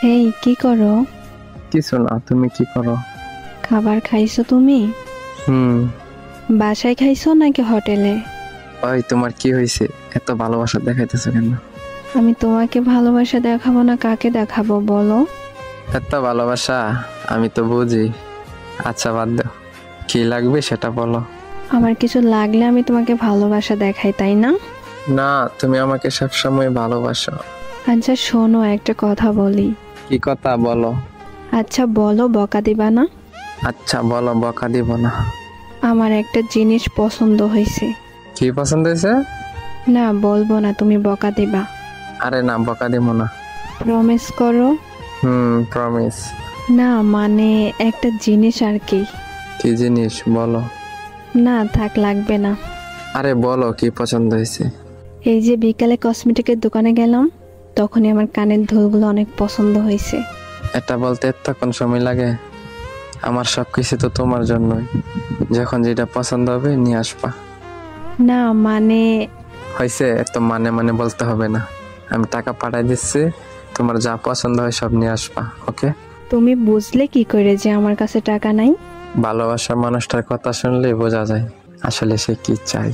এই কি করো? কিছু না, তুমি কি করো? খাবার খাইছো তুমি? হুম। বাসায় খাইছো নাকি হোটেলে? ওই তোমার কি হয়েছে? এত ভালোবাসা দেখাইতেছো কেন? আমি তোমাকে ভালোবাসা দেখাবো না কাকে দেখাবো বলো? এত ভালোবাসা আমি তো বুঝি। আচ্ছা বাদ দাও, কি লাগবে সেটা বলো। আমার কিছু লাগলে আমি তোমাকে ভালোবাসা দেখাই, তাই না? না, তুমি আমাকে সবসময় ভালোবাসো। আচ্ছা শোনো, একটা কথা বলি। কি কথা বলো? আচ্ছা বলো, বকা দিবা না? আচ্ছা বলো, বকা দিব না। আমার একটা জিনিস পছন্দ হয়েছে। কি পছন্দ হয়েছে? না বলবো না, তুমি বকা দিবা। আরে না, বকা দিব না। প্রমিস করো। প্রমিস। না মানে একটা জিনিস আর কি। কি জিনিস বলো? না থাক, লাগবে না। আরে বলো কি পছন্দ হয়েছে? এই যে বিকালে কসমেটিকের দোকানে গেলাম, তখনই আমার কানের দুলগুলো অনেক পছন্দ হয়েছে। এটা বলতে এতক্ষণ সময় লাগে? আমার সবকিছু তো তোমার জন্যই। যখন যেটা পছন্দ হবে নিয়ে আসবা। না মানে হয়েছে, এত মানে মানে বলতে হবে না। আমি টাকা পাঠাই দিচ্ছি, তোমার যা পছন্দ হয় সব নিয়ে আসবা, ওকে? তুমি বুঝলে কি করে যে আমার কাছে টাকা নাই? ভালোবাসার মানুষটার কথা শুনলে বোঝা যায় আসলে সে কি চাই।